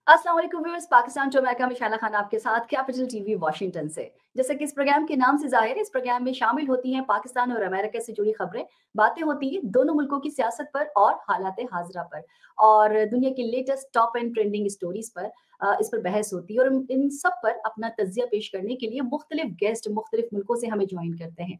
अस्सलाम वालेकुम viewers, Pakistan to America में शाला खान आपके साथ कैपिटल टीवी वॉशिंगटन से। जैसे कि इस प्रोग्राम के नाम से ज़ाहिर है, इस प्रोग्राम में शामिल होती हैं पाकिस्तान और अमेरिका से जुड़ी खबरें, बातें होती हैं दोनों मुल्कों की सियासत पर और हालात-ए-हाज़िरा पर और दुनिया की latest top and trending stories पर इस पर बहस होती है और इन सब पर अपना तज़िया पेश करने के लिए मुख्तलिफ गेस्ट मुख्तलिफ मुल्कों से हमें जॉइन करते हैं।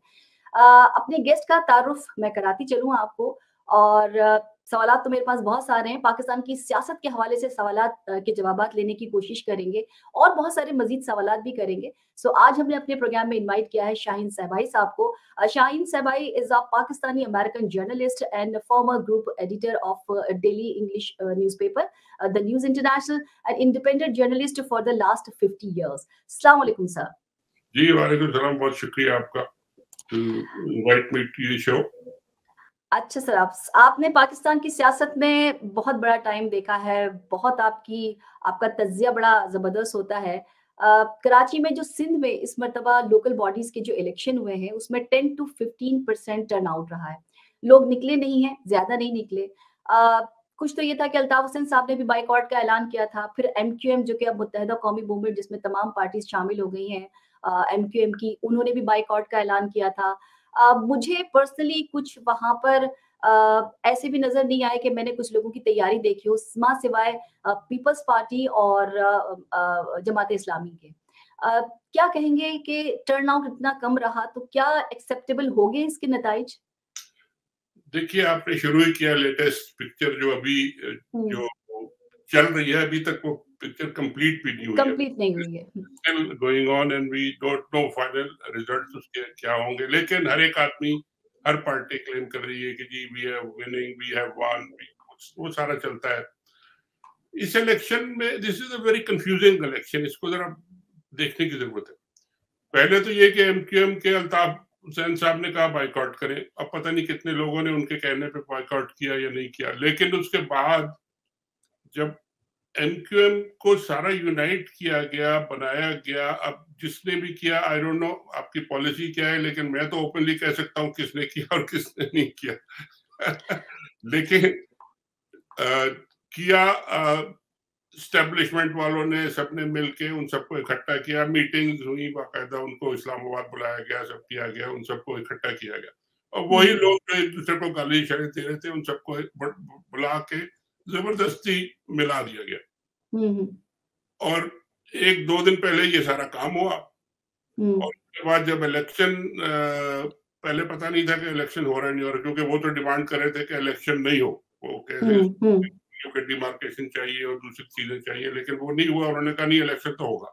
अपने गेस्ट का तारुफ मैं कराती चलूँ आपको और सवालात तो मेरे पास बहुत सारे हैं। पाकिस्तान की सियासत के हवाले से सवालात के जवाबात लेने की कोशिश करेंगे और बहुत सारे मज़ीद सवालात भी करेंगे। सो आज हमने अपने प्रोग्राम में इनवाइट किया है शाहीन सहबाई साहब को। Shaheen Sehbai is a Pakistani American journalist and former group editor of daily English newspaper the news international and independent journalist for the last 50 years. अस्सलाम वालेकुम सर। जी, वालेकुम सलाम। बहुत शुक्रिया आपका to invite me to your show. अच्छा सर, आपने पाकिस्तान की सियासत में बहुत बड़ा टाइम देखा है, बहुत आपका तज़्ज़िया बड़ा ज़बरदस्त होता है। कराची में जो सिंध में इस मर्तबा लोकल बॉडीज़ के जो इलेक्शन हुए हैं, उसमें 10 टू 15% टर्नआउट रहा है। लोग निकले नहीं हैं, ज़्यादा नहीं निकले। कुछ तो ये था कि अल्ताफ हुसैन साहब ने भी बायकॉट का ऐलान किया था, फिर एमक्यूएम जो कि अब मुत्तहिदा कौमी मूवमेंट जिसमें तमाम पार्टीज़ शामिल हो गई हैं एमक्यूएम की, उन्होंने भी बायकॉट का ऐलान किया था। मुझे पर्सनली कुछ वहाँ पर ऐसे भी नज़र नहीं आए कि मैंने कुछ लोगों की तैयारी देखी हो माँ सिवाय पीपल्स पार्टी और जमात इस्लामी के। क्या कहेंगे कि टर्नआउट इतना कम रहा तो क्या एक्सेप्टेबल हो गए इसके नताइज? देखिए, आपने शुरू ही किया। लेटेस्ट पिक्चर जो अभी जो चल रही है, अभी तक वो पिक्चर कंप्लीट भी नहीं हुई है। कंप्लीट नहीं हुई है। Still going on and we don't know final results उसके क्या होंगे। लेकिन हर एक आदमी, हर पार्टी क्लेम कर रही है कि जी we are winning, we have won, वो सारा चलता है। इस इलेक्शन में this is a very confusing election. इसको जरा देखने की जरूरत है। पहले तो ये कि एमक्यूएम के अल्ताफ हुसैन साहब ने कहा बाइकआउट करें। अब पता नहीं कितने लोगों ने उनके कहने पे बाइकआउट किया या नहीं किया। लेकिन उसके बाद जब एमक्यूएम को सारा यूनाइट किया गया, बनाया गया, अब जिसने भी किया, आई डोंट नो आपकी पॉलिसी क्या है, लेकिन मैं तो ओपनली कह सकता हूँ किसने किया और किसने नहीं किया। लेकिन किया स्टैब्लिशमेंट वालों ने, सबने मिलके उन सबको इकट्ठा किया। मीटिंग्स हुई, बाकायदा उनको इस्लामाबाद बुलाया गया, सब किया गया, उन सबको इकट्ठा किया गया। और वही लोग जो एक दूसरे को गाली इशारे दे रहे थे, उन सबको बुला के जबरदस्ती मिला दिया गया। और एक दो दिन पहले ये सारा काम हुआ। और उसके बाद जब इलेक्शन, पहले पता नहीं था कि इलेक्शन हो रहा है नहीं हो रहा, क्योंकि वो तो डिमांड कर रहे थे कि इलेक्शन नहीं हो। वो कैसे डिमार्केशन चाहिए और दूसरी चीजें चाहिए, लेकिन वो नहीं हुआ। उन्होंने कहा नहीं, इलेक्शन तो होगा,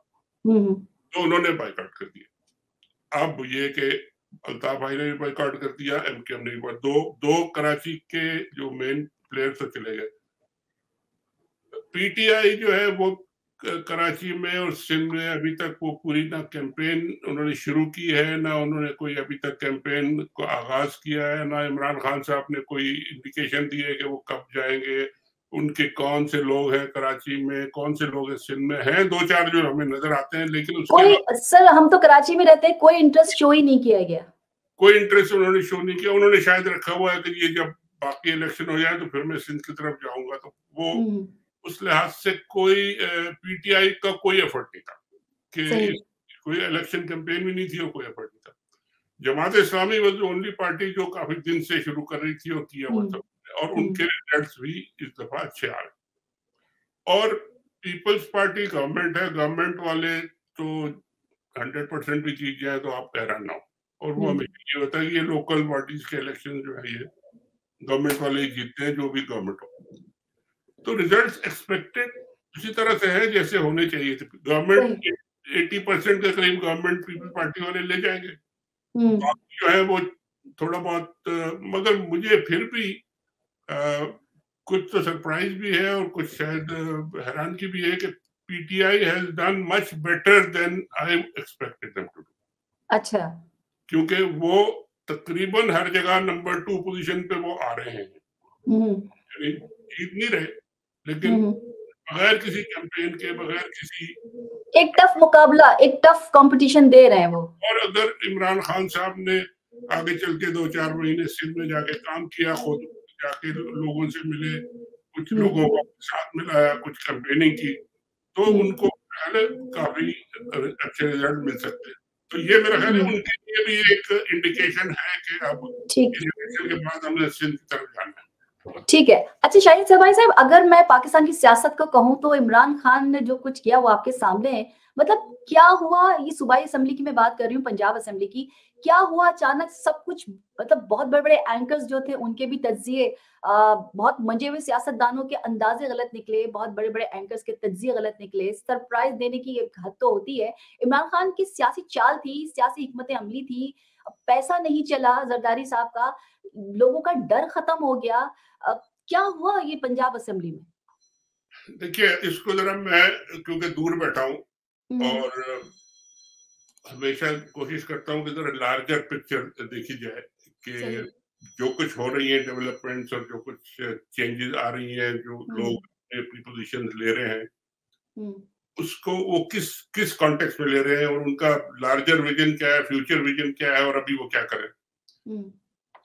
तो उन्होंने बाइकआउट कर दिया। अब ये कि अल्ताफ भाई ने भी बाइकआउट कर दिया, एमकेएम ने भी। दो दो कराची के जो मेन प्लेयर्स तो चले गए। पीटीआई जो है वो कराची में और सिंध में अभी तक वो पूरी ना कैंपेन उन्होंने शुरू की है, ना उन्होंने कोई अभी तक कैंपेन को आगाज किया है, ना इमरान खान साहब ने कोई इंडिकेशन दी है कि वो कब जाएंगे, उनके कौन से लोग हैं कराची में, कौन से लोग हैं सिंध में। हैं दो चार जो हमें नजर आते हैं, लेकिन उसके सर हम तो कराची में रहते हैं, कोई इंटरेस्ट शो ही नहीं किया गया। कोई इंटरेस्ट उन्होंने शो नहीं किया। उन्होंने शायद रखा हुआ है कि ये जब बाकी इलेक्शन हो जाए तो फिर मैं सिंध की तरफ जाऊंगा। तो वो उस लिहाज से कोई पीटीआई का कोई एफर्ट नहीं था कि कोई इलेक्शन कैंपेन भी नहीं थी और कोई एफर्ट नहीं था। Jamaat Islami was only party जो काफी दिन से शुरू कर रही थी और किया हुआ था, और उनके रिजल्ट्स भी इस दफा अच्छे आ रहे। और पीपल्स पार्टी गवर्नमेंट है, गवर्नमेंट वाले तो 100% भी जीत जाए तो आप हैरान ना हो। और वो हमेशा ये होता है कि ये लोकल बॉडीज के इलेक्शन जो है ये गवर्नमेंट वाले ही जीतते हैं, जो भी गवर्नमेंट हो। तो रिजल्ट्स एक्सपेक्टेड उसी तरह से है जैसे होने चाहिए थे। गवर्नमेंट 80% के करीब गवर्नमेंट पीपल पार्टी वाले ले जाएंगे। बाकी जो है वो थोड़ा बहुत, मगर मुझे फिर भी कुछ तो सरप्राइज भी है और कुछ शायद हैरान की भी है कि PTI has done much better than I expected them to do. अच्छा, क्योंकि वो तकरीबन हर जगह नंबर 2 पोजीशन पे वो आ रहे हैं। यानी जीत नहीं रहे, लेकिन बगैर किसी कैंपेन के, बगैर किसी एक टफ मुकाबला, एक टफ कंपटीशन दे रहे हैं वो। और अगर इमरान खान साहब ने आगे चल के 2-4 महीने सिंध में जाके काम किया, खुद जाके लोगों से मिले, कुछ लोगों को साथ मिलाया, कुछ कैंपेनिंग की, तो उनको काफी अच्छे रिजल्ट मिल सकते हैं। तो ये मेरा ख्याल है उनके लिए भी एक इंडिकेशन है कि अब इलेक्शन के बाद हमने सिंध की तरफ जाना है। ठीक है। अच्छा शाहीन सबाई साहब, अगर मैं पाकिस्तान की सियासत को कहूँ तो इमरान खान ने जो कुछ किया वो आपके सामने है। मतलब क्या हुआ, ये सूबाई असेंबली की मैं बात कर रही हूँ, पंजाब असेंबली की, क्या हुआ अचानक सब कुछ, मतलब बहुत बड़े-बड़े एंकर्स जो थे उनके भी तज्जिए, बहुत मंजे हुए सियासतदानों के अंदाजे गलत निकले, बहुत बड़े-बड़े एंकर्स के तज्जिए गलत निकले, सरप्राइज़ देने की एक हद तो होती है। इमरान खान की सियासी चाल थी, सियासी हिकमत अमली थी, पैसा नहीं चला ज़रदारी साहब का, लोगों का डर खत्म हो गया। क्या हुआ ये पंजाब असेंबली में? देखिए, इसको जरा मैं क्योंकि दूर बैठा हूँ और हमेशा कोशिश करता हूँ कि जरा लार्जर पिक्चर देखी जाए कि जो कुछ हो रही है डेवलपमेंट्स और जो कुछ चेंजेस आ रही हैं, जो लोग अपनी पोजीशन ले रहे हैं, उसको वो किस किस कॉन्टेक्स्ट में ले रहे हैं और उनका लार्जर विजन क्या है, फ्यूचर विजन क्या है और अभी वो क्या करें।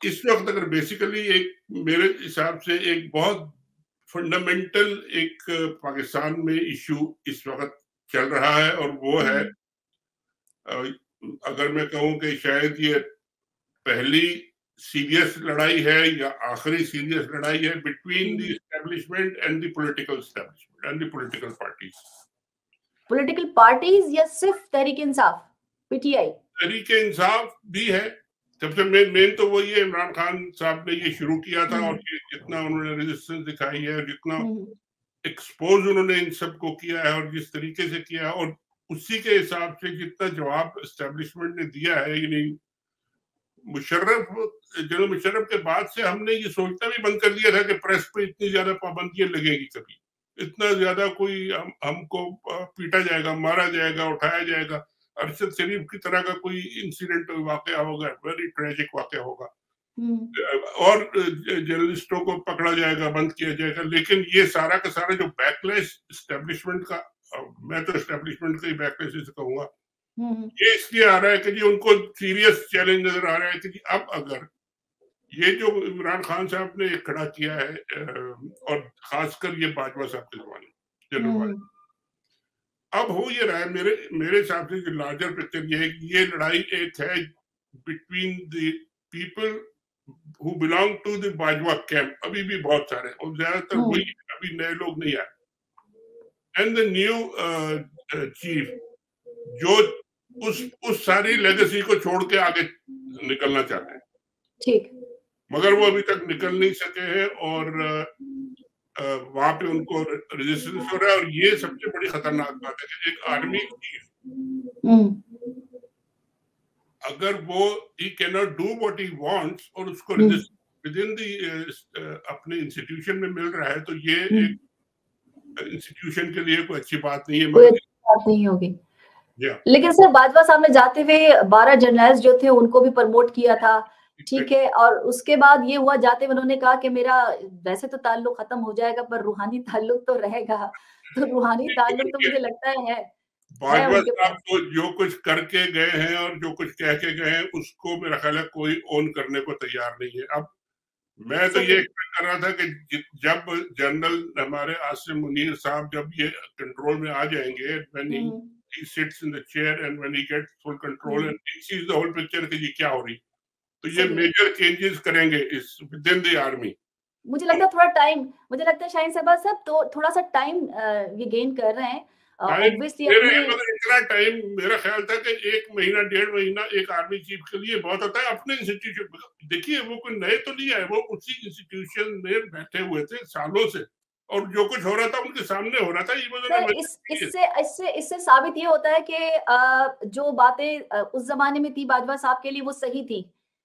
इस वक्त अगर बेसिकली एक मेरे हिसाब से एक बहुत फंडामेंटल एक पाकिस्तान में इशू इस वक्त चल रहा है और वो है, अगर मैं कहूं कि शायद ये पहली सीरियस लड़ाई है या आखिरी सीरियस लड़ाई है between the establishment and the political establishment and the political parties. Political parties या सिर्फ तहरीक इंसाफ, पीटीआई? तहरीक इंसाफ भी है। सबसे मेन तो वही है, इमरान खान साहब ने ये शुरू किया था और ये जितना उन्होंने रेजिस्टेंस दिखाई है, जितना एक्सपोज उन्होंने इन सबको किया है और जिस तरीके से किया है, और उसी के हिसाब से जितना जवाब एस्टेब्लिशमेंट ने दिया है, यानी जनरल मुशर्रफ के बाद से हमने ये सोचना भी बंद कर दिया था कि प्रेस पे इतनी ज्यादा पाबंदियां लगेगी, कभी इतना ज्यादा कोई हमको पीटा जाएगा, मारा जाएगा, उठाया जाएगा, अरशद शरीफ की तरह का कोई इंसिडेंट वाकया होगा, वेरी ट्रेजिक वाकया होगा, और जर्नलिस्टों को पकड़ा जाएगा, बंद किया जाएगा। लेकिन ये सारा का सारा जो बैकलैश एस्टेब्लिशमेंट का, मैं तो एस्टेब्लिशमेंट का ही बैकलैश इसे कहूंगा, ये इसलिए आ रहा है कि जी उनको सीरियस चैलेंज नजर आ रहा है कि जी अब अगर ये जो इमरान खान साहब ने खड़ा किया है, और खासकर ये बाजवा साहब के जमाने, जनरल बाजवा, अब हो ये रहा है मेरे हिसाब से जो लार्जर पिक्चर ये है कि ये लड़ाई एक है between the people who belong to the Bajwa camp, अभी भी बहुत सारे, और ज्यादातर वही, अभी नए लोग नहीं आए, एंड द न्यू चीफ जो उस सारी लेगेसी को छोड़ के आगे निकलना चाहते हैं, ठीक, मगर वो अभी तक निकल नहीं सके हैं और वहां पे उनको रेजिस्टेंस हो रहा है। और ये सबसे बड़ी खतरनाक बात है कि एक आर्मी चीफ, अगर वो he can not do what he wants और उसको विद इन द अपने इंस्टीट्यूशन में मिल रहा है, तो ये एक इंस्टीट्यूशन के लिए कोई अच्छी बात नहीं है, कोई अच्छी बात नहीं होगी। लेकिन सर बाजवा साहब ने जाते हुए 12 जर्नलिस्ट जो थे उनको भी प्रमोट किया था, ठीक है, और उसके बाद ये हुआ, जाते हुए उन्होंने कहा कि मेरा वैसे तो ताल्लुक खत्म हो जाएगा पर रूहानी ताल्लुक तो रहेगा, तो रूहानी ताल्लुक तो मुझे लगता है बाजवा साहब तो जो कुछ करके गए हैं और जो कुछ कह के गए हैं उसको मेरा ख्याल है कोई ओन करने को तैयार नहीं है। अब मैं तो ये एक्सपेक्ट कर रहा था कि जब जनरल हमारे आसिम मुनीर साहब जब ये कंट्रोल में आ जाएंगे, when he sits in the chair and when he gets full control and he sees the whole picture कि ये क्या हो रही, तो ये मेजर चेंजेस करेंगे इस विदिन द आर्मी। मुझे लगता है थोड़ा टाइम, मुझे लगता है शाहीन साहब तो थोड़ा सा टाइम ये गेन कर रहे हैं। ऑब्वियसली इतना टाइम मेरा ख्याल था कि 1 महीना 1.5 महीना एक आर्मी चीफ के लिए बहुत होता है। अपने इंस्टीट्यूशन देखिए, वो कोई नए तो नहीं आए, वो उसी इंस्टीट्यूशन में बैठे हुए थे सालों से और जो कुछ हो रहा था उनके सामने हो रहा था। इससे साबित ये होता है कि जो बातें उस जमाने में थी बाजवा साहब के लिए वो सही थी।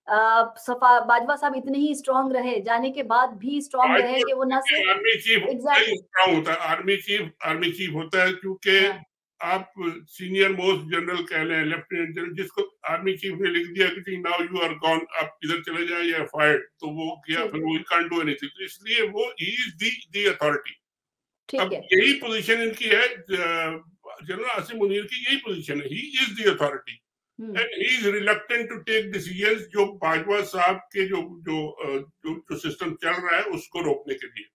बाजवा साहब इतने ही स्ट्रॉन्ग रहे, जाने के बाद भी स्ट्रॉन्ग रहे कि वो ना सिर्फ आर्मी चीफ स्ट्रॉन्ग होता है, आर्मी चीफ होता है क्योंकि आप सीनियर मोस्ट जनरल कह लें, लेफ्टिनेंट जनरल, जिसको आर्मी चीफ ने लिख दिया कि नाउ यू आर गॉन, आप इधर चले जाए या फायर्ड, तो वो किया, फिर वो कांट डू एनीथिंग, तो इसलिए वो ही इज द अथॉरिटी। अब यही पोजीशन इनकी है, जनरल आसिम मुनीर की यही पोजीशन है, he is the authority and he is reluctant to take decisions जो बाजवा साहब के जो सिस्टम चल रहा है उसको रोकने के लिए।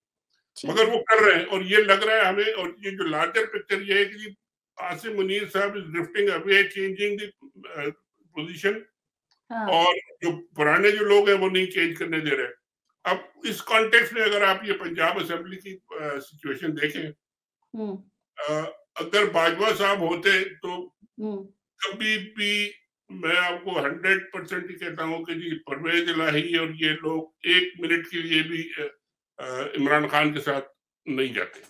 मगर वो कर रहे हैं और ये लग रहा है हमें, और ये जो लार्जर पिक्चर ये है कि आसिम मुनीर साहब is drifting away, changing the position, हाँ। और जो पुराने जो लोग हैं वो नहीं चेंज करने दे रहे। अब इस कॉन्टेक्स्ट में अगर आप ये पंजाब असेंबली की सिचुएशन देखें, अगर बाजवा साहब होते तो कभी भी मैं आपको 100% ही कहता हूँ कि जी परवेज इलाही और ये लोग 1 मिनट के लिए भी इमरान खान के साथ नहीं जाते।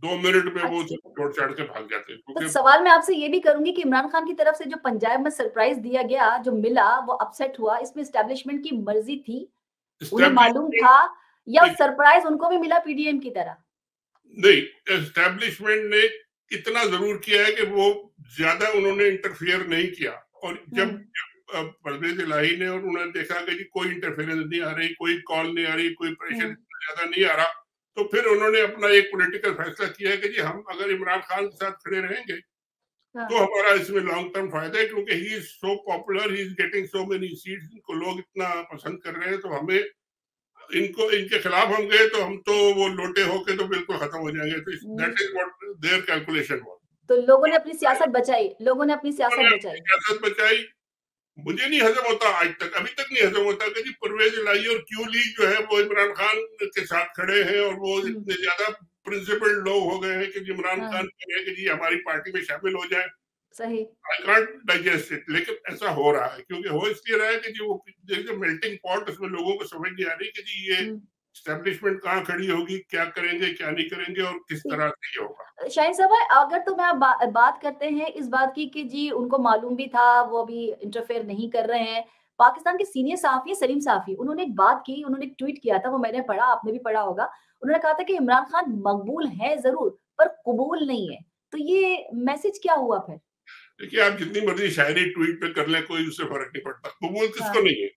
2 मिनट में वो सब छोड़-छाड़ के भाग जाते। तो सवाल मैं आपसे ये भी करूँगी कि इमरान खान की तरफ से जो पंजाब में सरप्राइज़ दिया गया, जो मिला, वो अपसेट हुआ, इसमें एस्टेब्लिशमेंट की मर्ज़ी थी? उन्हें मालूम था या सरप्राइज़ उनको भी मिला पीडीएम की तरह? नहीं, एस्टेब्लिशमेंट ने इतना ज़रूर किया है कि वो ज़्यादा उन्होंने इंटरफियर नहीं किया, और जब परवेज इलाही ने और उन्होंने देखा कि जी कोई इंटरफेरेंस नहीं आ रही, कोई कॉल नहीं आ रही, कोई प्रेशर इतना ज़्यादा नहीं आ रहा, तो फिर उन्होंने अपना एक पॉलिटिकल फैसला किया है कि जी हम अगर इमरान खान के साथ खड़े रहेंगे, तो हमारा इसमें लॉन्ग टर्म फायदा है, क्योंकि he is so popular, he is getting so many seats, इनको लोग इतना पसंद कर रहे हैं, तो हमें इनको इनके खिलाफ हम गए तो हम तो वो लोटे होके तो बिल्कुल खत्म हो जाएंगे। तो that is what their calculation was. तो लोगों ने अपनी सियासत बचाई, लोगों ने अपनी सियासत बचाई। सियासत बचाई। मुझे नहीं हजम होता आज तक, अभी तक नहीं हजम होता कि जी परवेज इलाही और क्यू लीग जो है वो इमरान खान के साथ खड़े हैं, और वो इतने ज्यादा प्रिंसिपल्ड लोग हो गए हैं कि इमरान खान कहे कि जी हमारी पार्टी में शामिल हो जाए। सही। आई कांट डाइजेस्ट इट, लेकिन ऐसा हो रहा है, क्योंकि हो इसलिए रहा है कि जी वो जो मेल्टिंग पॉट, उसमें लोगों को समझ नहीं आ रही कि जी ये एस्टेब्लिशमेंट कहाँ खड़ी होगी, क्या करेंगे, क्या नहीं करेंगे, और किस तरह से ये होगा। शाहीन साहब, अगर तो मैं बात करते हैं इस बात की कि जी उनको मालूम भी था, वो अभी इंटरफेयर नहीं कर रहे हैं। पाकिस्तान के सीनियर सहाफ़ी सलीम साफ़ी, उन्होंने एक बात की, उन्होंने एक ट्वीट किया था, वो मैंने पढ़ा, आपने भी पढ़ा होगा। उन्होंने कहा था कि इमरान खान मकबूल है ज़रूर, पर कबूल नहीं है। तो ये मैसेज क्या हुआ फिर? देखिए, आप जितनी मर्जी शायरी ट्वीट पे कर लें, कोई उससे फर्क नहीं पड़ता। कबूल किसको नहीं है?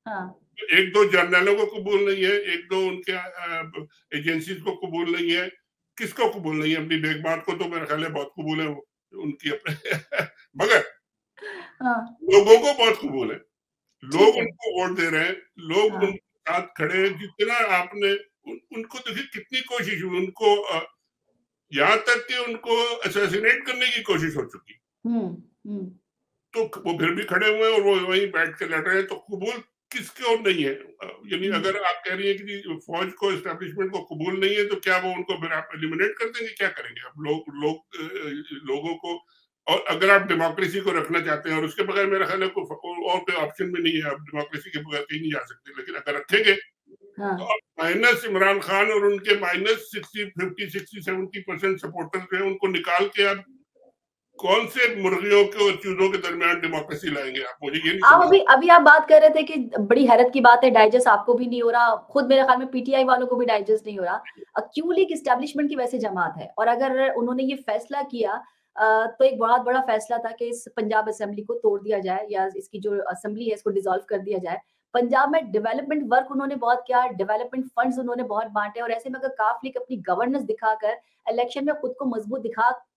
हाँ। एक दो जर्नलों को कबूल नहीं है, एक दो उनके एजेंसीज को कबूल नहीं है। किसको कबूल नहीं है? अपनी बेगमात को तो मेरा ख्याल है बहुत कबूल है वो, उनकी अपने मगर लोगों को बहुत कबूल है। लोग उनको वोट दे रहे हैं, लोग उनके साथ खड़े हैं। जितना आपने उनको देखिए कितनी कोशिश हुई, उनको यहाँ तक कि उनको असैसिनेट करने की कोशिश हो चुकी। तो वो फिर भी खड़े हुए हैं और वो वहीं बैठ के लड़ रहे हैं। तो कबूल किसको नहीं है? यानी अगर आप कह रही हैं कि फौज को, एस्टेब्लिशमेंट को कबूल नहीं है, तो क्या वो उनको फिर आप एलिमिनेट कर देंगे? क्या करेंगे? अब लोगों को, और अगर आप डेमोक्रेसी को रखना चाहते हैं, और उसके बगैर मेरा ख्याल है और कोई ऑप्शन भी नहीं है, आप डेमोक्रेसी के बगैर कहीं नहीं जा सकते। लेकिन अगर रखेंगे तो अब माइनस इमरान खान और उनके माइनस 60, 50, 60, 70% सपोर्टर जो है, उनको निकाल के आप कौन से मुर्गियों के और चूजों के दरमियान डेमोक्रेसी लाएंगे? आप मुझे ये नहीं समझ। अभी आप बात कर रहे थे कि बड़ी हैरत की बात है, डाइजेस्ट आपको भी नहीं हो रहा, खुद मेरे ख्याल में पीटीआई वालों को भी डाइजेस्ट नहीं हो रहा। क्यू लीग एस्टेब्लिशमेंट की वैसे जमात है, और अगर उन्होंने ये फैसला किया तो एक बहुत बड़ा फैसला था कि इस पंजाब असेंबली को तोड़ दिया जाए, या इसकी जो असेंबली है इसको डिसॉल्व कर दिया जाए। पंजाब में डेवलपमेंट वर्क उन्होंने बहुत किया, डेवलपमेंट फंड्स उन्होंने बहुत बांटे, और ऐसे में अगर काफ लीग अपनी गवर्नेंस दिखाकर इलेक्शन में खुद को मजबूत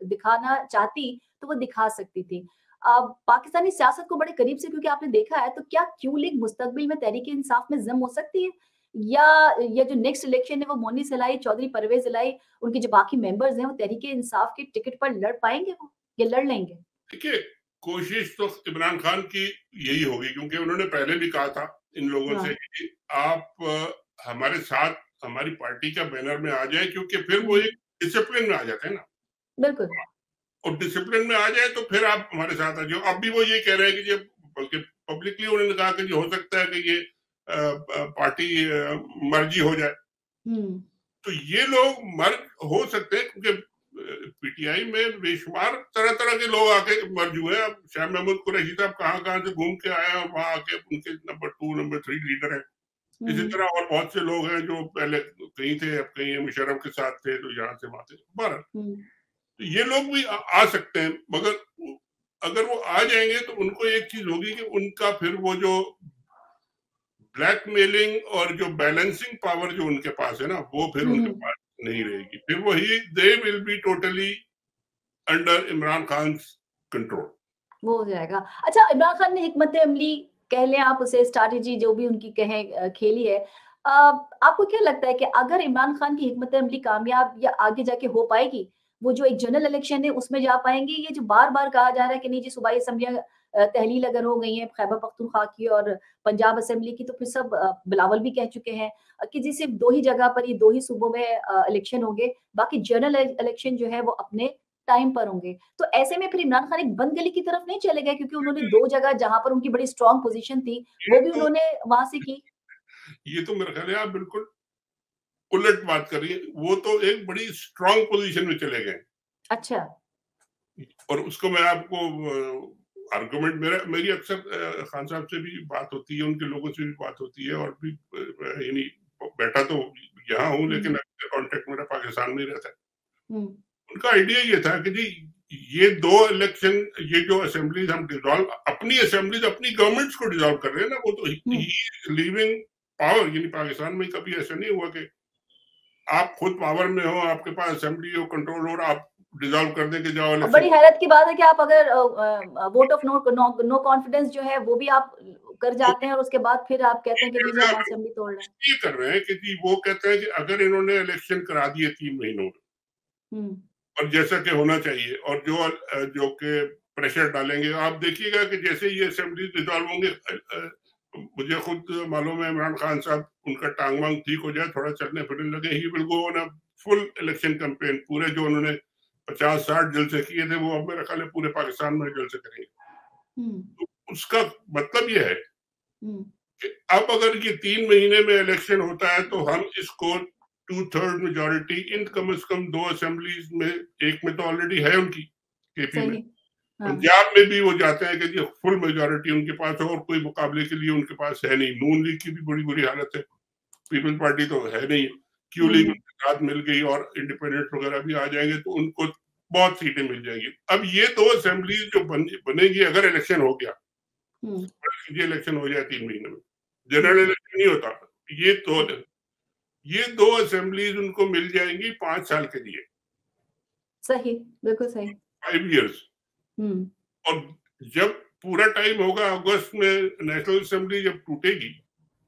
दिखाना चाहती तो वो दिखा सकती थी। पाकिस्तानी सियासत को बड़े करीब से क्योंकि आपने देखा है, तो क्या क्यू लीग मुस्तकबिल में तहरीक-ए-इंसाफ में ज़म हो सकती है? या ये जो नेक्स्ट इलेक्शन है वो मोनीस इलाही, चौधरी परवेज इलाही, उनके जो बाकी मेंबर्स हैं, वो तहरीक-ए-इंसाफ के टिकट पर लड़ पाएंगे वो, या लड़ लेंगे? देखिए, कोशिश तो इमरान खान की यही होगी, क्योंकि उन्होंने पहले भी कहा था इन लोगों से कि आप हमारे साथ हमारी पार्टी का बैनर में आ जाए, क्योंकि फिर वो एक डिसिप्लिन में आ जाते हैं ना। बिल्कुल। और डिसिप्लिन में आ जाए तो फिर आप हमारे साथ आ जाओ। अब भी वो ये कह रहे हैं कि बल्कि पब्लिकली उन्होंने कहा कि हो सकता है कि ये पार्टी मर्जी हो जाए। तो ये लोग मर्ज हो सकते हैं, क्योंकि पीटीआई में बेशुमार तरह तरह के लोग आके मर्ज हुए हैं। अब शाह महमूद कुरैशी साहब कहाँ से घूम के आए हैं, और वहां आके उनके नंबर 2, नंबर 3 लीडर हैं। इसी तरह और बहुत से लोग हैं जो पहले कहीं थे, अब कहीं मुशर्रफ के साथ थे, तो यहाँ से वहां थे। बहरहाल तो ये लोग भी आ सकते हैं, मगर अगर वो आ जाएंगे तो उनको एक चीज होगी कि उनका फिर वो जो ब्लैकमेलिंग और जो बैलेंसिंग पावर जो उनके पास है ना, वो फिर उनके पास नहीं रहेगी। फिर वही they will be totally under Imran Khan control. वो हो जाएगा। अच्छा, इमरान खान ने हिकमत अमली कह लें आप उसे, स्ट्रैटेजी जो भी उनकी कहें खेली है। आपको क्या लगता है कि अगर इमरान खान की हिकमत अमली कामयाब या आगे जाके हो पाएगी, वो जो एक जनरल इलेक्शन है उसमें जा पाएँगे? ये जो बार-बार कहा जा रहा है कि नहीं जी सूबाई असेंबलियाँ तहलील अगर हो गई हैं खैबर पख्तूनख्वा की और पंजाब असेंबली की तो फिर सब बिलावल भी कह चुके हैं कि जी सिर्फ़ 2 ही जगह पर ये 2 ही सूबों में इलेक्शन होंगे, बाकी जनरल इलेक्शन जो है वो अपने टाइम पर होंगे। तो ऐसे में फिर इमरान खान एक बंद गली की तरफ नहीं चले गए क्योंकि उन्होंने 2 जगह जहाँ पर उनकी बड़ी स्ट्रॉन्ग पोज़ीशन थी, ये वो भी तो उन्होंने वहाँ से की। ये तो मेरे ख्याल है आप बिल्कुल उलट बात कर रही हैं। वो तो एक बड़ी स्ट्रॉन्ग पोज़ीशन में चले गए। अच्छा। और उसको मैं आपको आर्गुमेंट मेरी अक्सर खान साहब से भी बात होती है, उनके लोगों से भी बात होती है और भी यानी बैठा तो यहाँ हूँ लेकिन हुँ, कांटेक्ट मेरा पाकिस्तान में ही रहता है। हुँ, उनका आइडिया ये था कि जी ये 2 इलेक्शन, ये जो असेंबलीज हम डिसॉल्व अपनी असेंबलीज अपनी गवर्नमेंट्स को डिसॉल्व कर रहे हैं ना, वो तो हुँ। He is leaving power. यानी पाकिस्तान में कभी ऐसा नहीं हुआ कि आप खुद पावर में हो, आपके पास असेंबली हो, कंट्रोल हो और आप डिसॉल्व कर दें कि जाओ अब इलेक्शन। बड़ी हैरत की बात है कि आप अगर vote of no no no confidence जो है वो भी आप कर जाते हैं और उसके बाद फिर आप कहते हैं कि नहीं जी हम असेंबली तोड़ रहे हैं। ये कर रहे हैं कि जी वो कहते हैं कि अगर इन्होंने इलेक्शन करा दिए 3 महीनों में हुँ, और जैसा कि होना चाहिए और जो कि प्रेशर डालेंगे, आप देखिएगा कि जैसे ये असेंबली डिसॉल्व होंगे, मुझे खुद मालूम है इमरान खान साहब उनका टांग वांग ठीक हो जाए, थोड़ा चलने फिरने लगे, he will go on a full election campaign. पूरे जो उन्होंने 50-60 जलसे किए थे वो अब मेरा ख्याल है पूरे पाकिस्तान में जलसे करेंगे। हुँ, तो उसका मतलब ये है हुँ, कि अब अगर ये 3 महीने में इलेक्शन होता है तो हम इसको 2/3 मेजोरिटी इन कम से कम 2 असेंबलीज में, एक में तो ऑलरेडी है उनकी केपी में, सही। हाँ, पंजाब में भी वो जाते हैं कि जी फुल मेजोरिटी उनके पास हो और कोई मुकाबले के लिए उनके पास है नहीं। नून लीग की भी बड़ी बुरी हालत है, पीपल्स पार्टी तो है नहीं, क्यू हुँ, लीग हुँ, उनके साथ मिल गई और इंडिपेंडेंट वगैरह भी आ जाएंगे तो उनको बहुत सीटें मिल जाएंगी। अब ये 2 असेंबलीज जो बनेगी अगर इलेक्शन हो गया, हुँ, ये इलेक्शन हो जाए 3 महीने में, जनरल इलेक्शन नहीं होता, ये तो हुँ, ये 2 असेंबलीज उनको मिल जाएंगी 5 साल के लिए, सही, बिल्कुल सही। 5 इयर्स। हुँ, और जब पूरा टाइम होगा अगस्त में नेशनल असेंबली जब टूटेगी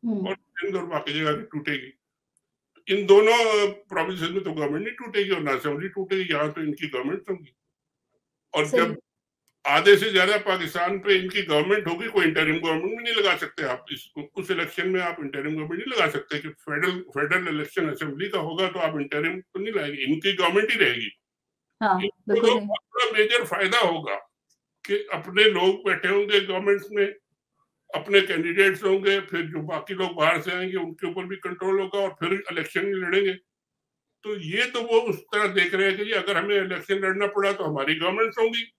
हुँ, और सिंध और बाकी जगह की टूटेगी, इन दोनों प्रोविंसेस में तो गवर्नमेंट नहीं टूटेगी और ना असेंबली टूटेगी, यहाँ तो इनकी गवर्नमेंट होगी। और सही। जब आधे से ज्यादा पाकिस्तान पे इनकी गवर्नमेंट होगी, कोई इंटरिम गवर्नमेंट भी नहीं लगा सकते आप। उस इलेक्शन में आप इंटरिम गवर्नमेंट नहीं लगा सकते कि फेडरल इलेक्शन असेंबली का होगा तो आप इंटरिम तो नहीं लाएंगे, इनकी गवर्नमेंट ही रहेगी। हाँ, इनको बिल्कुल तो सही। बहुत बड़ा मेजर फायदा होगा कि अपने लोग बैठे होंगे गवर्नमेंट्स में, अपने कैंडिडेट्स होंगे, फिर जो बाकी लोग बाहर से आएंगे उनके ऊपर भी कंट्रोल होगा और फिर इलेक्शन ही लड़ेंगे। तो ये तो वो उस तरह देख रहे हैं कि जी अगर हमें इलेक्शन लड़ना पड़ा तो हमारी गवर्नमेंट्स होंगी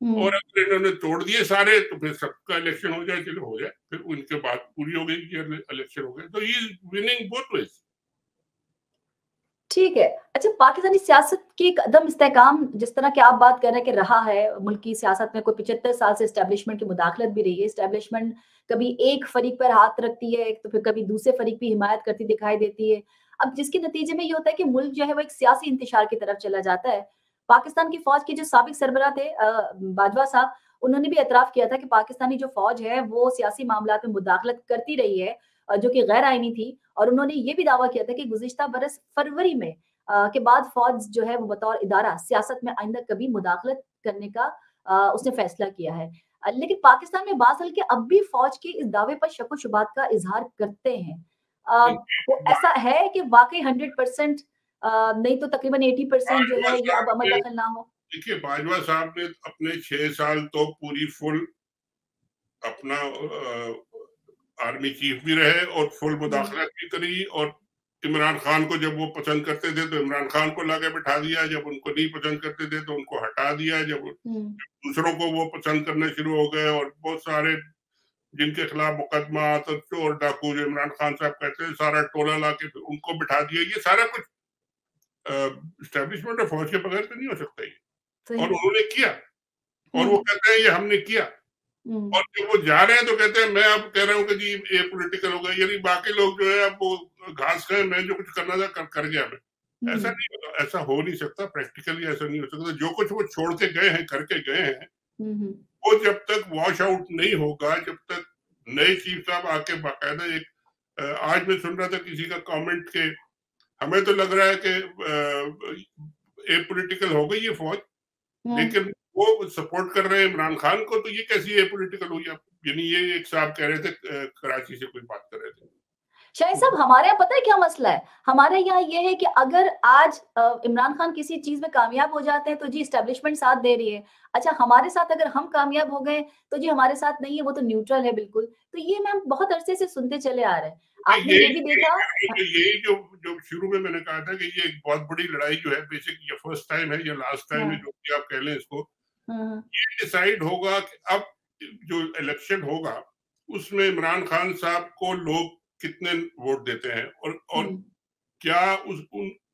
हुँ। और अगर इन्होंने तोड़ दिए सारे तो फिर सबका इलेक्शन हो जाए, चलो हो जाए, फिर उनके बाद पूरी हो गई कि इलेक्शन हो गए। तो he is winning both ways. ठीक है। अच्छा पाकिस्तानी सियासत की एक अदम इस्तेहकाम जिस तरह की आप बात कर रहे हैं कि रहा है, मुल्क की सियासत में कोई 75 साल से एस्टेब्लिशमेंट की मुदाखलत भी रही है। एस्टेब्लिशमेंट कभी एक फरीक पर हाथ रखती है, तो फिर कभी दूसरे फरीक की हिमायत करती दिखाई देती है। अब जिसके नतीजे में ये होता है कि मुल्क जो है वो एक सियासी इंतशार की तरफ चला जाता है। पाकिस्तान की फ़ौज के जो साबिक सरबराह थे बाजवा साहब, उन्होंने भी एतराफ़ किया था कि पाकिस्तानी जो फ़ौज है वो सियासी मामलात में मुदाखलत करती रही है जो कि गैर आईनी थी और उन्होंने ये भी दावा किया था कि गुज़िश्ता बरस फरवरी में के बाद फ़ौज जो है वो बतौर इदारा सियासत में आइंदा कभी मुदाखलत करने का उसने फैसला किया है। लेकिन पाकिस्तान में बाज़ हल्के अब भी फ़ौज के इस दावे पर शक-व-शुबात का इज़हार करते हैं। अ, वो ऐसा है कि वाक़ई 100% नहीं तो तकरीबन 80% जो बाजवा है ये अब साहब अमल ने दखल ना हो? देखिए, बाजवा साहब ने अपने 6 साल तो पूरी फुल अपना आर्मी चीफ भी रहे और फुल हुँ, मुदाखलत भी करी। और इमरान खान को जब वो पसंद करते थे तो इमरान खान को लाके बिठा दिया, जब उनको नहीं पसंद करते थे तो उनको हटा दिया, जब हुँ, दूसरों को वो पसंद करने शुरू हो गए और बहुत सारे जिनके खिलाफ मुकदमा, तो चोर डाकू जो इमरान खान साहब कहते हैं, सारा टोला लाके फिर उनको बिठा दिया। ये सारा कुछ एस्टेब्लिशमेंट और फौज के बगैर तो नहीं हो सकता ये, सही। और उन्होंने किया। और वो हुँ, कहते हैं ये हमने किया। हुँ, और जब वो जा रहे हैं तो कहते हैं मैं अब कह रहा हूँ कि जी ये पॉलिटिकल हो गया, यानी बाकी लोग जो है अब वो घास खाए, मैं जो कुछ करना था कर गया मैं। हुँ, ऐसा नहीं होता, ऐसा हो नहीं सकता, प्रैक्टिकली ऐसा नहीं हो सकता। जो कुछ वो छोड़ के गए हैं, करके गए हैं, हुँ, हुँ, वो जब तक वॉश आउट नहीं होगा, जब तक नए चीफ साहब आके बाकायदा एक आज मैं सुन रहा था किसी का कमेंट के हमें तो लग रहा है कि एपॉलिटिकल हो गई ये फौज, लेकिन वो सपोर्ट कर रहे हैं इमरान खान को, तो ये कैसी एपॉलिटिकल हुई? यानी ये एक साहब कह रहे थे, कराची से कोई बात कर रहे थे। शाहिद साहब, हमारे यहाँ पता है क्या मसला है? हमारे यहाँ ये है कि अगर आज इमरान खान किसी चीज में कामयाब हो जाते हैं तो जी एस्टेब्लिशमेंट साथ दे रही है। अच्छा, हमारे साथ अगर हम कामयाब हो गए तो जी हमारे साथ नहीं है, वो तो न्यूट्रल है बिल्कुल। तो ये मैम बहुत अरसे से सुनते चले आ रहे हैं। आपने ये भी देखा, यही जो शुरू में मैंने कहा था कि ये एक बहुत बड़ी लड़ाई जो है, बेसिक ये फर्स्ट टाइम है या लास्ट टाइम है, जो भी आप कह लें इसको, ये डिसाइड होगा कि अब जो इलेक्शन होगा उसमें इमरान खान साहब को लोग कितने वोट देते हैं और क्या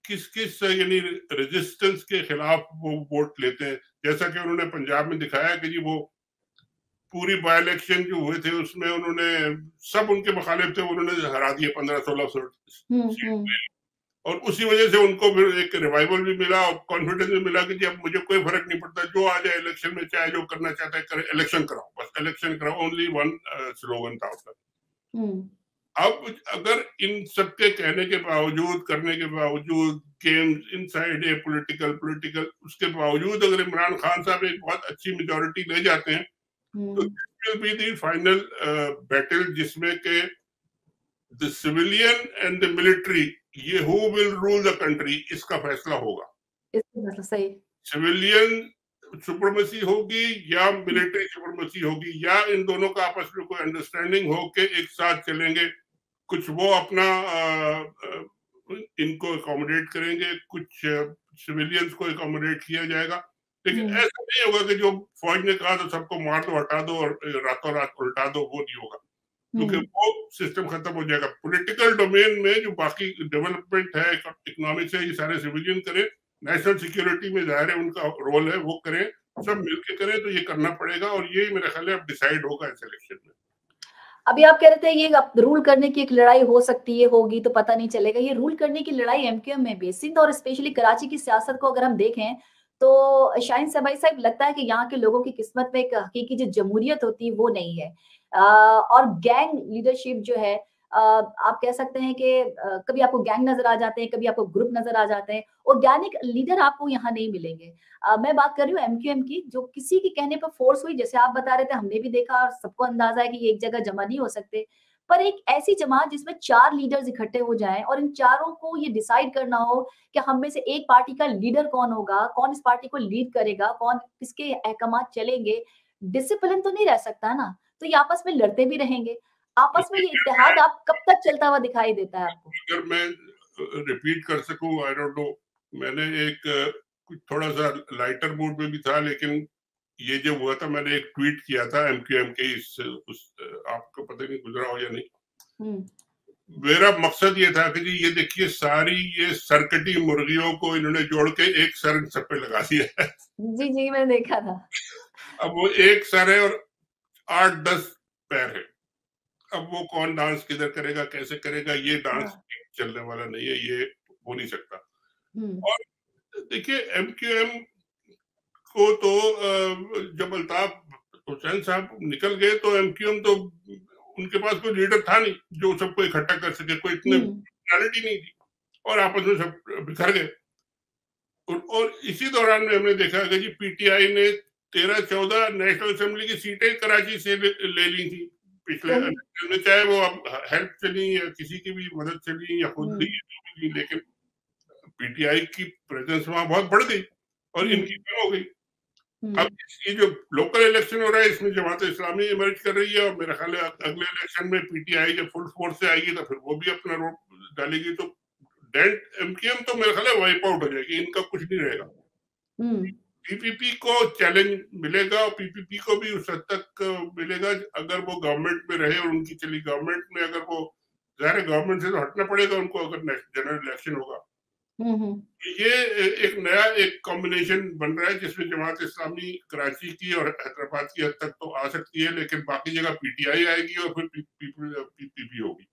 किस यानी रेजिस्टेंस के खिलाफ वो वोट लेते हैं। जैसा कि उन्होंने पंजाब में दिखाया कि जी वो पूरी बाय इलेक्शन जो हुए थे उसमें उन्होंने सब उनके मुखालिफ थे, उन्होंने हरा दिए 15-16 सीट, और उसी वजह से उनको फिर एक रिवाइवल भी मिला और कॉन्फिडेंस भी मिला कि जी अब मुझे कोई फर्क नहीं पड़ता, जो आ जाए इलेक्शन में, चाहे जो करना चाहता है करे, इलेक्शन कराओ, बस इलेक्शन कराओ, ओनली वन स्लोगन था उसका। अब अगर इन सबके कहने के बावजूद, करने के बावजूद, गेम्स इनसाइड ए पॉलिटिकल उसके बावजूद अगर इमरान खान साहब एक बहुत अच्छी मेजॉरिटी ले जाते हैं तो this will be the final battle, जिसमें के the civilian and the military, ये who will rule the country, इसका फैसला होगा। सही, सिविलियन सुप्रीमेसी होगी या मिलिट्री सुप्रीमेसी होगी, या इन दोनों का आपस में कोई अंडरस्टैंडिंग हो के एक साथ चलेंगे, कुछ वो अपना इनको अकोमोडेट करेंगे, कुछ सिविलियंस को अकोमोडेट किया जाएगा। लेकिन ऐसा नहीं होगा कि जो फौज ने कहा तो सबको मार दो, हटा दो और रातों रात उल्टा दो, वो नहीं होगा, क्योंकि वो सिस्टम खत्म हो जाएगा। पॉलिटिकल डोमेन में जो बाकी डेवलपमेंट है, इकोनॉमिक्स है, ये सारे सिविलियन करें, नेशनल सिक्योरिटी में जाहिर है उनका रोल है, वो करें, सब मिलकर करें, तो ये करना पड़ेगा और यही मेरे ख्याल है अब डिसाइड होगा इस इलेक्शन में। अभी आप कह रहे थे ये रूल करने की एक लड़ाई हो सकती है, होगी तो पता नहीं चलेगा। ये रूल करने की लड़ाई एमक्यूएम में भी, सिंध और स्पेशली कराची की सियासत को अगर हम देखें तो शाहीन सबाई साहब, लगता है कि यहाँ के लोगों की किस्मत में एक हकीकी जो जमहूरियत होती है वो नहीं है। और गैंग लीडरशिप जो है, आप कह सकते हैं कि कभी आपको गैंग नजर आ जाते हैं, कभी आपको ग्रुप नजर आ जाते हैं, ऑर्गेनिक लीडर आपको यहाँ नहीं मिलेंगे। मैं बात कर रही हूँ एमक्यूएम की, जो किसी के कहने पर फोर्स हुई, जैसे आप बता रहे थे, हमने भी देखा और सबको अंदाजा है कि ये एक जगह जमा नहीं हो सकते। पर एक ऐसी जमात जिसमें 4 लीडर्स इकट्ठे हो जाएं और इन चारों को ये डिसाइड करना हो कि हम में से एक पार्टी का लीडर कौन होगा, कौन इस पार्टी को लीड करेगा, कौन किसके अहकामात चलेंगे, डिसिप्लिन तो नहीं रह सकता ना। तो ये आपस में लड़ते भी रहेंगे। आपस में ये इत्तेहाद आप कब तक चलता हुआ दिखाई देता है आपको? अगर मैं रिपीट कर सकूं, आई डोंट नो, मैंने एक कुछ थोड़ा सा लाइटर मूड में भी था, लेकिन ये जो हुआ था, मैंने एक ट्वीट किया था एमक्यूएम के आपको पता नहीं गुजरा हो या नहीं। मेरा मकसद ये था कि जी ये देखिए, सारी ये सरकटी मुर्गियों को इन्होंने जोड़ के एक सर सब पे लगा दिया है। जी जी, मैंने देखा था। अब वो एक सर है और 8-10 पैर है। अब वो कौन डांस किधर करेगा, कैसे करेगा, ये डांस चलने वाला नहीं है, ये हो नहीं सकता। और देखिए एमक्यूएम को तो जब अल्ताफ हुसैन साहब निकल गए तो एमक्यूएम तो उनके पास कोई लीडर था नहीं जो सबको इकट्ठा कर सके, कोई इतनी पर्सनालिटी नहीं थी, और आपस में सब बिखर गए। और इसी दौरान में हमने देखा कि जी पीटीआई ने 13-14 नेशनल असेंबली की सीटें कराची से ले ली थी पिछले इलेक्शन में, चाहे वो अब हेल्प चली या किसी की भी मदद चली या खुद ली, लेकिन पीटीआई की प्रेजेंस वहां बहुत बढ़ गई और इनकी कम हो गई। अब ये जो लोकल इलेक्शन हो रहा है, इसमें जमात इस्लामी इमर्ज कर रही है और मेरा ख्याल है अगले इलेक्शन में पीटीआई जब फुल फोर्स से आएगी तो फिर वो भी अपना रोड डालेगी, तो डेंट एमक्यूएम तो मेरा ख्याल है वाइप आउट हो जाएगी, इनका कुछ नहीं रहेगा। पीपीपी को चैलेंज मिलेगा और पीपीपी को भी उस हद तक मिलेगा अगर वो गवर्नमेंट में रहे और उनकी चली गवर्नमेंट में, अगर वो ज़ाहिर गवर्नमेंट से तो हटना पड़ेगा उनको अगर जनरल इलेक्शन होगा। ये एक नया एक कॉम्बिनेशन बन रहा है जिसमें जमात इस्लामी कराची की और हैदराबाद की हद तक तो आ सकती है, लेकिन बाकी जगह पीटीआई आएगी और फिर पीपीपी होगी।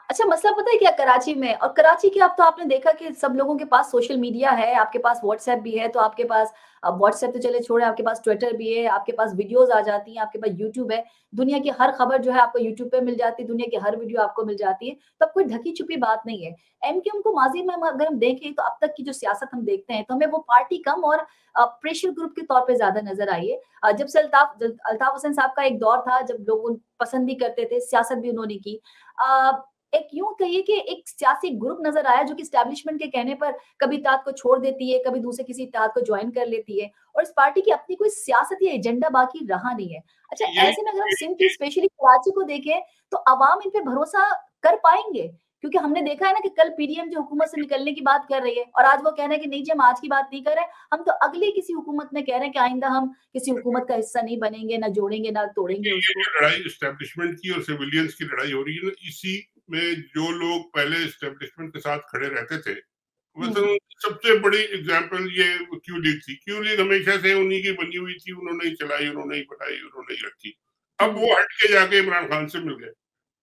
अच्छा, मसला पता है क्या कराची में, और कराची के अब तो आपने देखा कि सब लोगों के पास सोशल मीडिया है, आपके पास व्हाट्सएप भी है, तो आपके पास अब व्हाट्सएप तो चले छोड़े, आपके पास ट्विटर भी है, आपके पास वीडियोज़ आ जाती हैं, आपके पास यूट्यूब है। दुनिया की हर खबर जो है आपको यूट्यूब पे मिल जाती है, दुनिया की हर वीडियो आपको मिल जाती है, तो अब कोई ढकी-छुपी बात नहीं है। एमक्यूएम को माज़ी में हम अगर हम देखें तो अब तक की जो सियासत हम देखते हैं, तो हमें वो पार्टी कम और प्रेशर ग्रुप के तौर पे ज़्यादा नज़र आई है। जब से अल्ताफ हुसैन साहब का एक दौर था, जब लोग उन पसंद भी करते थे, सियासत भी उन्होंने की। अ, एक यूँ कहिए कि एक सियासी ग्रुप नज़र आया जो कि एस्टेब्लिशमेंट के कहने पर कभी इत्तेहाद को छोड़ देती है, कभी दूसरे किसी इत्तेहाद को जॉइन कर लेती है, और इस पार्टी की अपनी कोई सियासती एजेंडा बाकी रहा नहीं है। अच्छा, यही ऐसे में अगर हम सिंध की स्पेशली कराची को देखें, तो अवाम इन पे भरोसा कर पाएँगे? क्योंकि हमने देखा है ना कि कल पीडीएम जो हुकूमत से निकलने की बात कर रही है, और आज वो कह रहे हैं कि नहीं जी हम आज की बात नहीं कर रहे हैं, हम तो अगली किसी हुकूमत में कह रहे हैं कि आइंदा हम किसी हुकूमत का हिस्सा नहीं बनेंगे, ना जोड़ेंगे, ना तोड़ेंगे ये उसको। जो लड़ाई एस्टेब्लिशमेंट की और सिविलियंस की लड़ाई हो रही है ना, इसी में जो लोग पहले एस्टेब्लिशमेंट के साथ खड़े रहते थे, हुँ। मतलब सबसे बड़ी एग्जांपल ये क्यू लीग थी। क्यू लीग हमेशा से उन्हीं की बनी हुई थी, उन्होंने ही चलाई, उन्होंने ही बनाई, उन्होंने ही रखी। अब हुँ, वो हट के जाके इमरान खान से मिल गए।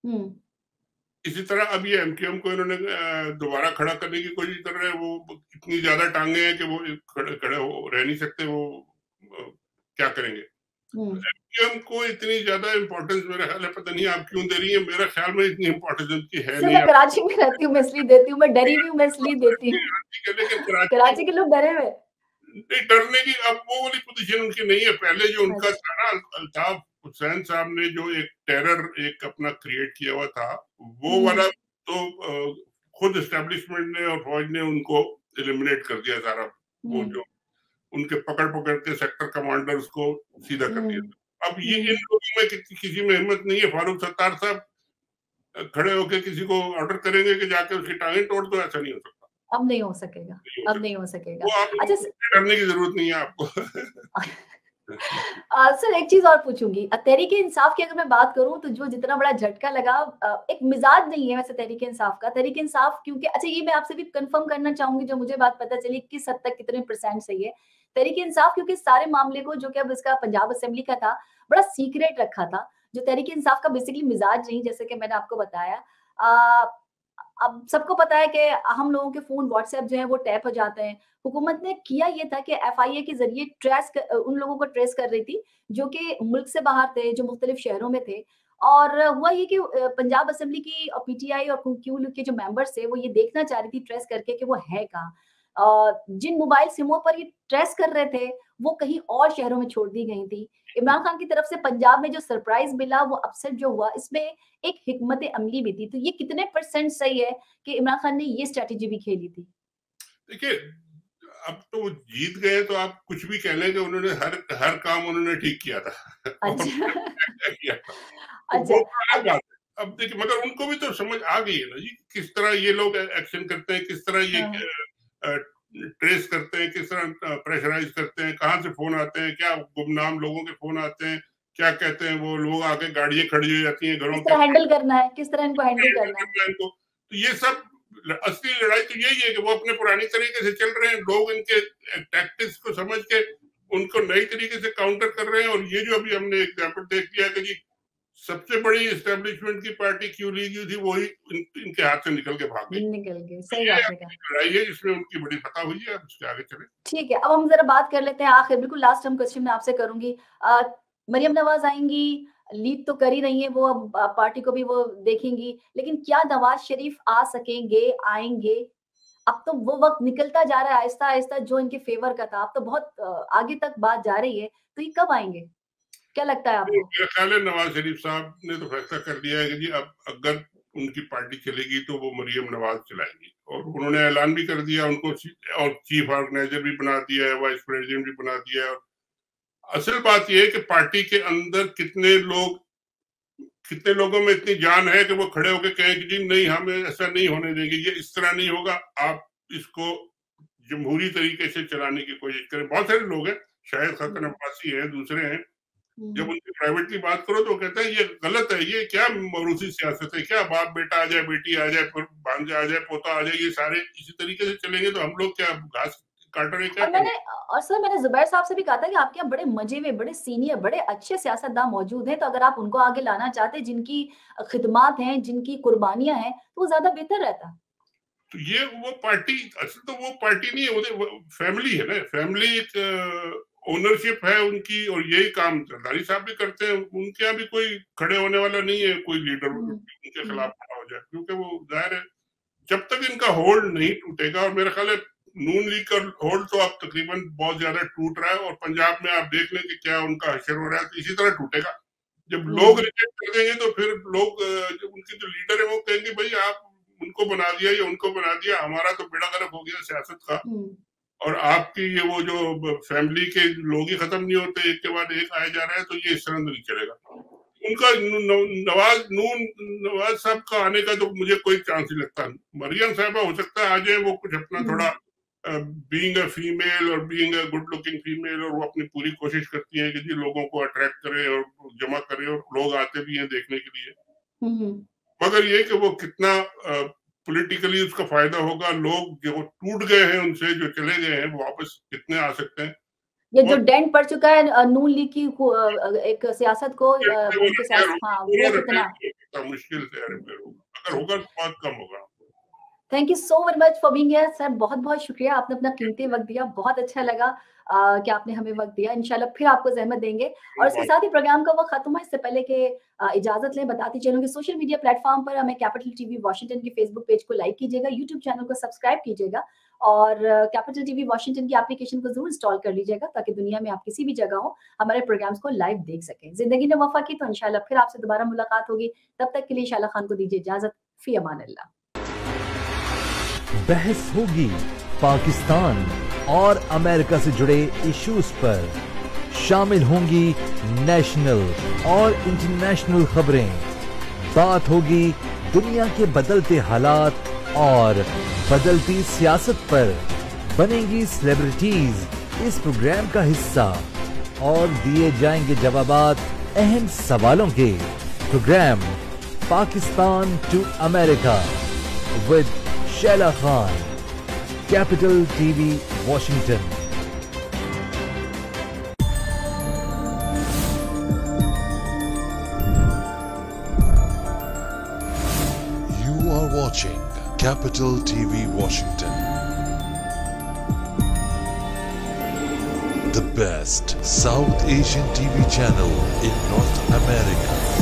हुँ, इसी तरह अब ये एमक्यूएम को इन्होंने दोबारा खड़ा करने की कोशिश कर रहे हैं। वो इतनी ज्यादा टांगे हैं कि वो खड़े खड़े हो रह नहीं सकते। वो क्या करेंगे? हुँ। एमक्यूएम को इतनी ज्यादा इम्पोर्टेंस मेरा ख्याल है, पता नहीं आप क्यों दे रही है, मेरा ख्याल में इतनी इम्पोर्टेंस उनकी है सर नहीं। मैं कराची में रहती हूँ, मैं इसलिए देती हूँ, मैं डरी हुई हूँ, मैं इसलिए देती हूँ। ठीक है, लेकिन कराची कराची के लोग डरे हुए हैं। नहीं, डरने की अब वो वाली पोजीशन उनकी नहीं है। पहले जो उनका अच्छा। था ना, अल्ताफ हुसैन साहब ने जो एक टेरर एक अपना क्रिएट किया हुआ था, वो हुँ, वाला तो खुद एस्टेब्लिशमेंट ने और फौज ने उनको एलिमिनेट कर दिया सारा। वो हुँ, जो उनके पकड़-पकड़ के सेक्टर कमांडर्स को सीधा कर हुँ, दिया। अब ये इन हुँ। लोगों में किसी में हिम्मत नहीं है। फारूक सत्तार साहब खड़े होके किसी को ऑर्डर करेंगे कि जाके उसकी टाँगें तोड़ दो, ऐसा नहीं हो सकता, अब नहीं हो सकेगा, नहीं हो अब सकता। नहीं हो सकेगा। वो आप लोगों अच्छा को डरने की ज़रूरत नहीं है आपको। सर एक चीज़ और पूछूँगी। तहरीक-ए-इंसाफ की अगर मैं बात करूँ तो जो जितना बड़ा झटका लगा, एक मिज़ाज नहीं है वैसे तहरीक-ए-इंसाफ का। तहरीक-ए-इंसाफ क्योंकि अच्छा ये मैं आपसे भी कन्फर्म करना चाहूँगी, जो मुझे बात पता चली किस हद तक कितने परसेंट सही है। तहरीक-ए-इंसाफ क्योंकि सारे मामले को जो कि अब इसका पंजाब असेंबली का था, बड़ा सीक्रेट रखा था। जो तहरीक-ए-इंसाफ का बेसिकली मिज़ाज नहीं, जैसे कि मैंने आपको बताया। अ, अब सबको पता है कि हम लोगों के फ़ोन, व्हाट्सएप जो है वो टैप हो जाते हैं। हुकूमत ने किया ये था कि एफआईए के ज़रिए उन लोगों को ट्रेस कर रही थी, जो कि मुल्क से बाहर थे, जो मुख्तलिफ शहरों में थे। और हुआ ये कि पंजाब असेंबली की और पीटीआई और क्यू के जो मेंबर्स थे, वो ये देखना चाह रही थी ट्रेस करके कि वो है कहाँ। जिन मोबाइल सिमों पर ये ट्रेस कर रहे थे, वो कहीं और शहरों में छोड़ दी गई थी। इमरान खान की तरफ से पंजाब में जो सरप्राइज़ मिला, वो अपसेट जो हुआ, इसमें एक हिकमत अमली भी थी। तो ये कितने परसेंट सही है कि इमरान खान ने ये स्ट्रैटेजी भी खेली थी? देखिए, अब तो वो जीत गए तो आप कुछ भी कह लें कि उन्होंने हर हर काम उन्होंने ठीक किया था। और अच्छा। क्या किया था, तो अच्छा, वो तो अलग अब बात है। अब देखिए, मगर उनको भी तो समझ आ गई है ना जी, किस तरह ये लोग एक्शन करते हैं, किस तरह ये हाँ, ट्रेस करते हैं, किस तरह प्रेशराइज करते हैं, कहाँ से फोन आते हैं, क्या गुमनाम लोगों के फोन आते हैं, क्या कहते हैं वो लोग, आके गाड़ियां खड़ी हो जाती हैं घरों किस के तरह हैंडल करना है, किस तरह इनको हैंडल करना है। को। तो ये सब असली लड़ाई तो यही है कि वो अपने पुरानी तरीके से चल रहे हैं। लोग इनके टैक्टिक्स को समझ के उनको नई तरीके से काउंटर कर रहे हैं। और ये जो अभी हमने एग्जाम्पल देख लिया कि जी सबसे बड़ी एस्टेब्लिशमेंट की पार्टी क्यों लीग थी, वही इनके हाथ से निकल के भाग गई। निकल गई, तो सही ये आपने कहा। आपकी लड़ाई है जिसमें उनकी बड़ी फतह हुई है। अब उसके आगे चले। ठीक है, अब हम ज़रा बात कर लेते हैं आखिर बिल्कुल लास्ट हम क्वेश्चन मैं आपसे करूँगी। मरियम नवाज़ आएँगी, लीड तो कर ही रही हैं वो, अब पार्टी को भी वो देखेंगी, लेकिन क्या नवाज़ शरीफ आ सकेंगे, आएँगे? अब तो वो वक़्त निकलता जा रहा है आहिस्ता-आहिस्ता जो इनके फ़ेवर का था, अब तो बहुत आगे तक बात जा रही है, तो ये कब आएँगे? क्या लगता है तो आपको? मेरा ख्याल है नवाज शरीफ साहब ने तो फैसला कर लिया है कि जी अब अगर उनकी पार्टी चलेगी तो वो मरियम नवाज चलाएंगी। और उन्होंने ऐलान भी कर दिया उनको, और चीफ ऑर्गेनाइजर भी बना दिया है, वाइस प्रेसिडेंट भी बना दिया है। और असल बात यह है कि पार्टी के अंदर कितने लोगों में इतनी जान है कि वो खड़े होकर कहें कि जी नहीं, हमें ऐसा नहीं होने देंगे, ये इस तरह नहीं होगा, आप इसको जमहूरी तरीके से चलाने की कोशिश करें। बहुत सारे लोग हैं, शायद खतन हुँ, अब्बासी है, दूसरे हैं, जब हुँ, उनकी प्राइवेट की बात करो तो वो कहते हैं ये गलत है, ये क्या मरूसी सियासत है, क्या बाप बेटा आ जाए, बेटी आ जाए, भांजा आ जाए, पोता आ जाए, ये सारे इसी तरीके से चलेंगे तो हम लोग क्या घास कार्टर ने क्या और सर मैंने ज़ुबैर साहब से भी कहा था कि आपके यहाँ बड़े मजे में, बड़े सीनियर, बड़े अच्छे सियासतदान मौजूद हैं, तो अगर आप उनको आगे लाना चाहते, जिनकी खिदमात हैं, जिनकी कुर्बानियाँ हैं, तो वो ज़्यादा बेहतर रहता। तो ये वो पार्टी, असल तो वो पार्टी नहीं है, वो फैमिली है ना, फैमिली एक ओनरशिप है उनकी, और यही काम जरदारी साहब भी करते हैं। उनके यहाँ भी कोई खड़े होने वाला नहीं है, कोई लीडर उनके खिलाफ खड़ा हो जाए, क्योंकि वो जाहिर है जब तक इनका होल्ड नहीं टूटेगा, और मेरा ख्याल है नून लीग का होल्ड तो अब तकरीबन बहुत ज्यादा टूट रहा है, और पंजाब में आप देख लें कि क्या उनका हशर हो रहा है, तो इसी तरह टूटेगा। जब लोग रिजेक्ट कर देंगे तो फिर लोग, जब उनके जो लीडर है वो कहेंगे भाई आप उनको बना दिया या उनको बना दिया, हमारा तो बेड़ा गर्क हो गया सियासत का, और आपकी ये वो जो फैमिली के लोग ही खत्म नहीं होते, एक के बाद एक आए जा रहा है, तो ये इस तरह नहीं चलेगा। उनका नवाज साहब का आने का तो मुझे कोई चांस नहीं लगता। मरियम साहबा हो सकता है आ जाए, वो कुछ अपना थोड़ा बीइंग अ फीमेल और being a good looking female, और वो अपनी पूरी कोशिश करती है कि जी लोगों को अट्रैक्ट करे और जमा करे, और लोग आते भी हैं देखने के लिए। मगर ये कि वो कितना पॉलिटिकली उसका फायदा होगा, लोग जो टूट गए हैं उनसे, जो चले गए हैं, वो वापस कितने आ सकते हैं, ये जो डेंट पड़ चुका है नून लीग की एक सियासत को, उनके साथ, हाँ, वो कितना मुश्किल से रिपेयर होगा, अगर होगा तो बहुत कम होगा। Thank you so very much for being here sir, बहुत-बहुत शुक्रिया, आपने अपना कीमती वक्त दिया, बहुत अच्छा लगा कि आपने हमें वक्त दिया। इंशाल्लाह फिर आपको ज़हमत देंगे, और इसके साथ ही प्रोग्राम का वक्त खत्म हुआ। इससे पहले कि इजाज़त लें, बताती चलूँ कि सोशल मीडिया प्लेटफॉर्म पर हमें कैपिटल टीवी वॉशिंगटन के फेसबुक पेज को लाइक कीजिएगा, यूट्यूब चैनल को सब्सक्राइब कीजिएगा, और कैपिटल टीवी वॉशिंगटन की एप्लीकेशन को ज़रूर इंस्टॉल कर लीजिएगा, ताकि दुनिया में आप किसी भी जगह हो, हमारे प्रोग्राम्स को लाइव देख सकें। ज़िंदगी ने वफ़ा की तो इंशाल्लाह फिर आपसे दोबारा मुलाकात होगी, तब तक के लिए शाला खान को दीजिए इजाज़त। फ़ी अमान अल्लाह। बहस होगी पाकिस्तान और अमेरिका से जुड़े इश्यूज पर, शामिल होंगी नेशनल और इंटरनेशनल खबरें, बात होगी दुनिया के बदलते हालात और बदलती सियासत पर, बनेंगी सेलिब्रिटीज इस प्रोग्राम का हिस्सा, और दिए जाएंगे जवाबात अहम सवालों के। Programme Pakistan to America with Shaila Khan, capital TV Washington. You are watching Capital TV Washington, the best South Asian TV channel in North America.